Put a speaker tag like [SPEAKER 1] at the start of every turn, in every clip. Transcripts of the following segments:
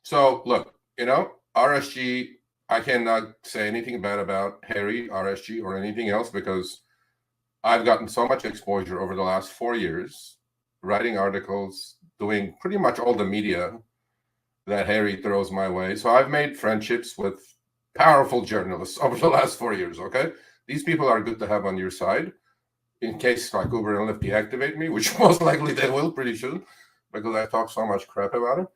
[SPEAKER 1] So look, RSG, I cannot say anything bad about Harry, RSG, or anything else because I've gotten so much exposure over the last 4 years, writing articles, doing pretty much all the media that Harry throws my way. So I've made friendships with powerful journalists over the last 4 years, okay? These people are good to have on your side in case like Uber and Lyft deactivate me, which most likely they will pretty soon because I talk so much crap about it.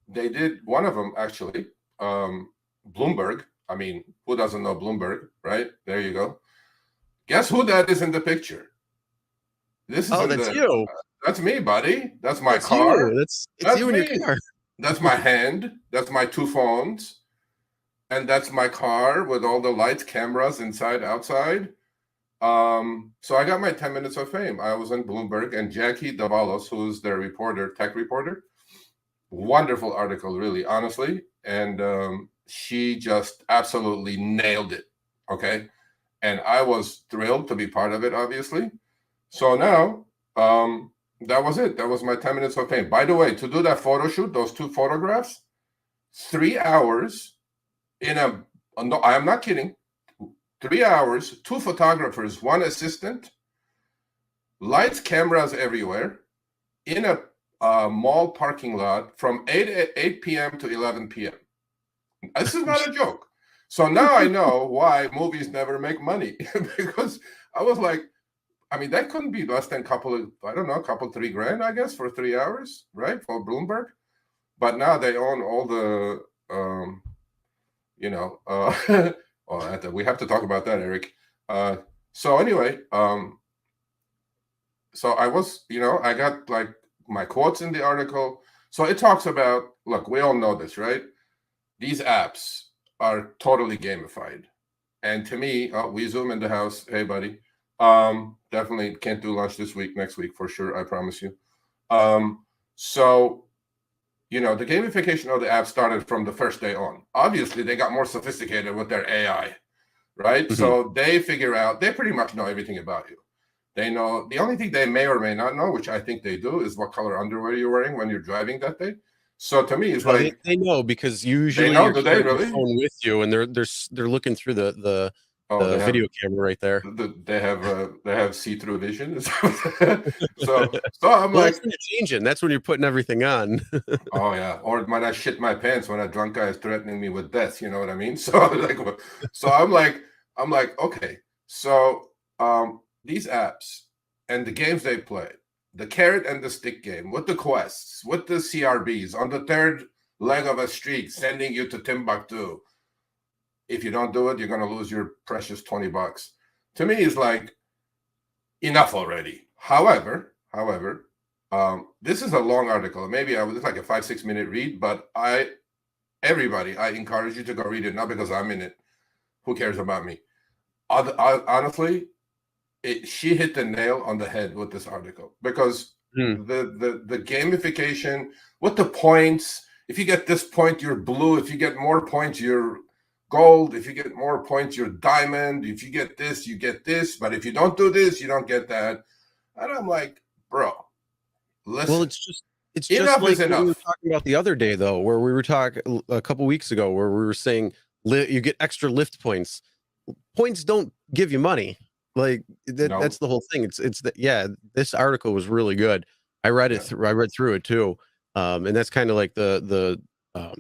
[SPEAKER 1] They did, one of them actually, Bloomberg. I mean, who doesn't know Bloomberg, right? There you go. Guess who that is in the picture? This is
[SPEAKER 2] that's you.
[SPEAKER 1] That's me, buddy. That's my car.
[SPEAKER 2] It's you
[SPEAKER 1] me.
[SPEAKER 2] in your car.
[SPEAKER 1] That's my hand. That's my two phones. And that's my car with all the lights, cameras inside, outside. So I got my 10 minutes of fame. I was in Bloomberg, and Jackie Davalos, who's their reporter, tech reporter, wonderful article, really, honestly. And she just absolutely nailed it. Okay. And I was thrilled to be part of it, obviously. So now, that was it. That was my 10 minutes of fame. By the way, to do that photo shoot, those two photographs, 3 hours no, I am not kidding. 3 hours, two photographers, one assistant, lights, cameras everywhere, in a mall parking lot from 8 p.m. to 11 p.m. This is not a joke. So now I know why movies never make money because I was like, I mean, that couldn't be less than couple, $3,000, I guess, for 3 hours, right? For Bloomberg. But now they own all the, we have to talk about that, Eric. So anyway, so I was, I got like my quotes in the article. So it talks about, look, we all know this, right? These apps are totally gamified. And to me, we Zoom in the house. Hey, buddy. Definitely can't do lunch this week, next week for sure. I promise you. The gamification of the app started from the first day on. Obviously, they got more sophisticated with their AI, right? Mm-hmm. So they figure out, they pretty much know everything about you. They know, the only thing they may or may not know, which I think they do, is what color underwear you're wearing when you're driving that day. So to me, it's like
[SPEAKER 2] they know because usually
[SPEAKER 1] they know. Do they really?
[SPEAKER 2] Phone with you, and they're looking through the video camera right there.
[SPEAKER 1] They have see-through vision. so I'm like,
[SPEAKER 2] that's when you're changing. That's when you're putting everything on.
[SPEAKER 1] Oh yeah, or when I shit my pants when a drunk guy is threatening me with death. You know what I mean? So I'm like, okay. So these apps and the games they play, the carrot and the stick game, with the quests, with the CRBs on the third leg of a streak, sending you to Timbuktu. If you don't do it, you're going to lose your precious $20. To me, it's like enough already. However, this is a long article. Maybe it's like a 5-6 minute read, but I encourage you to go read it, not because I'm in it. Who cares about me? Honestly, she hit the nail on the head with this article because the gamification with the points. If you get this point, you're blue. If you get more points, you're gold. If you get more points, you're diamond. If you get this, you get this. But if you don't do this, you don't get that. And I'm like, bro, listen.
[SPEAKER 2] Well, it's just like what we were talking about the other day, though, where we were talking a couple weeks ago, where we were saying you get extra Lyft points. Points don't give you money. Like that's the whole thing. This article was really good. I read it. I read through it too. And that's kind of like the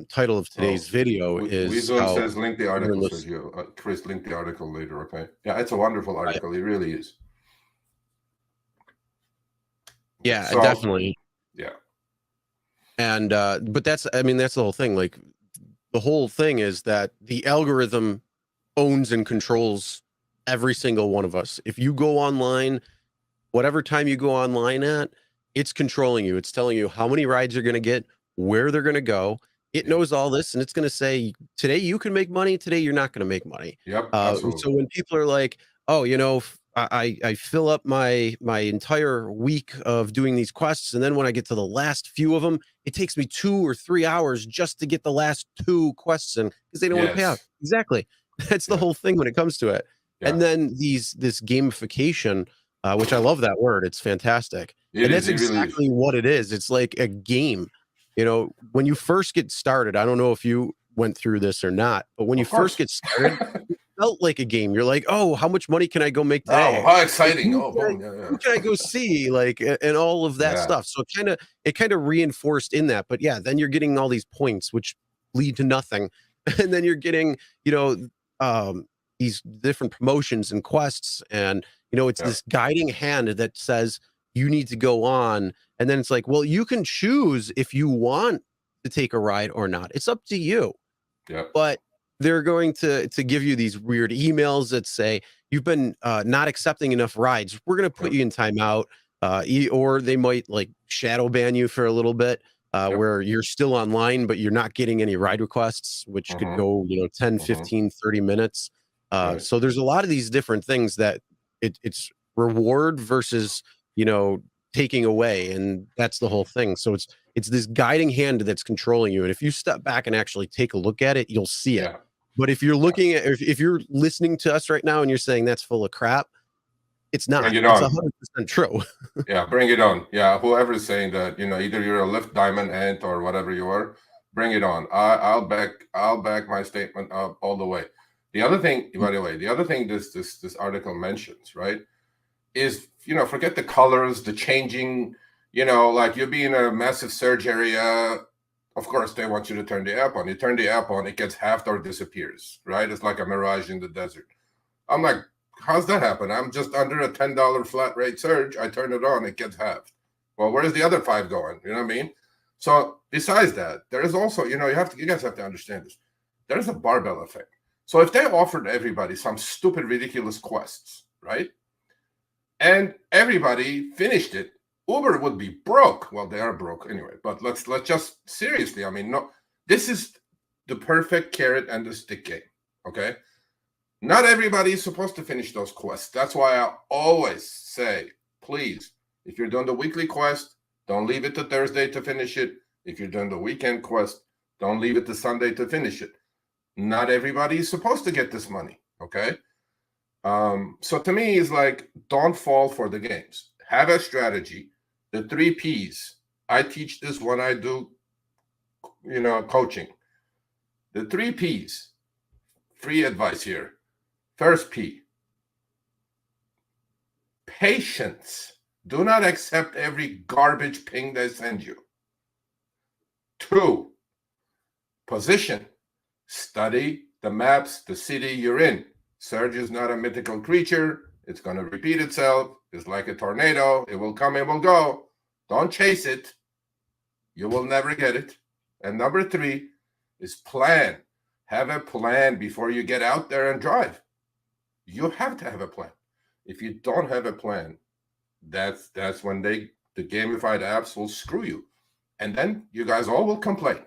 [SPEAKER 2] title of today's video is.
[SPEAKER 1] Says link the article, Sergio. Chris, link the article later. Okay. Yeah, it's a wonderful article. It really is.
[SPEAKER 2] Yeah, definitely.
[SPEAKER 1] Yeah.
[SPEAKER 2] And but that's the whole thing. Like the whole thing is that the algorithm owns and controls every single one of us. If you go online, whatever time you go online at, it's controlling you. It's telling you how many rides you're going to get, where they're going to go. It knows all this, and it's going to say, today you can make money, today you're not going to make money.
[SPEAKER 1] Yep, absolutely.
[SPEAKER 2] So when people are like, oh, I fill up my entire week of doing these quests, and then when I get to the last few of them, it takes me 2 or 3 hours just to get the last 2 quests in because they don't want to pay out. Exactly. That's the whole thing when it comes to it. Yeah. And then this gamification which I love that word. It's fantastic. And that's exactly what it is. It's like a game. You know, when you first get started, I don't know if you went through this or not, but when you first get started, it felt like a game. You're like, oh, how much money can I go make today?
[SPEAKER 1] Oh, how exciting.
[SPEAKER 2] Who can I go see? Like, and all of that stuff. So it kind of reinforced in that. But yeah, then you're getting all these points, which lead to nothing. And then you're getting, you know, these different promotions and quests. And, you know, it's this guiding hand that says you need to go on. And then it's like, well, you can choose if you want to take a ride or not. It's up to you.
[SPEAKER 1] Yeah.
[SPEAKER 2] But they're going to give you these weird emails that say you've been not accepting enough rides. We're going to put you in timeout, or they might like shadow ban you for a little bit, where you're still online, but you're not getting any ride requests, which could go, you know, 10, 15, 30 minutes. So there's a lot of these different things that it's reward versus, you know, taking away. And that's the whole thing. So it's this guiding hand that's controlling you. And if you step back and actually take a look at it, you'll see it. But if you're looking at, if you're listening to us right now and you're saying that's full of crap, it's not. It's 100% true.
[SPEAKER 1] Yeah, bring it on. Yeah, whoever's saying that, you know, either you're a Lyft diamond ant or whatever you are, bring it on. I'll back my statement up all the way. The other thing, by the way, this article mentions, right, is, you know, forget the colors, the changing, you know, like you'll be in a massive surge area. Of course, they want you to turn the app on. You turn the app on, it gets halved or disappears, right? It's like a mirage in the desert. I'm like, how's that happen? I'm just under a $10 flat rate surge. I turn it on, it gets halved. Well, where's the other 5 going? You know what I mean? So besides that, there is also, you know, you guys have to understand this. There's a barbell effect. So if they offered everybody some stupid, ridiculous quests, right? And everybody finished it, Uber would be broke. Well, they are broke anyway, but let's just seriously, I mean, no, this is the perfect carrot and the stick game, okay? Not everybody is supposed to finish those quests. That's why I always say, please, if you're doing the weekly quest, don't leave it to Thursday to finish it. If you're doing the weekend quest, don't leave it to Sunday to finish it. Not everybody is supposed to get this money, okay? So to me, it's like, don't fall for the games. Have a strategy. The 3 Ps. I teach this when I do, you know, coaching. The 3 Ps. Free advice here. First P. Patience. Do not accept every garbage ping they send you. 2. Position. Study the maps, the city you're in. Surge is not a mythical creature. It's going to repeat itself. It's like a tornado. It will come, it will go. Don't chase it. You will never get it. And number 3 is plan. Have a plan before you get out there and drive. You have to have a plan. If you don't have a plan, that's when the gamified apps will screw you. And then you guys all will complain.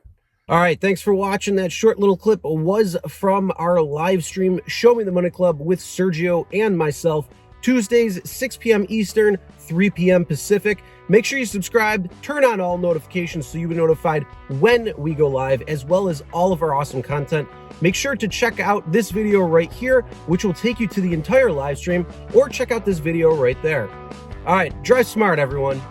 [SPEAKER 3] All right, thanks for watching. That short little clip was from our live stream, Show Me the Money Club with Sergio and myself, Tuesdays, 6 p.m. Eastern, 3 p.m. Pacific. Make sure you subscribe, turn on all notifications so you'll be notified when we go live, as well as all of our awesome content. Make sure to check out this video right here, which will take you to the entire live stream, or check out this video right there. All right, drive smart, everyone.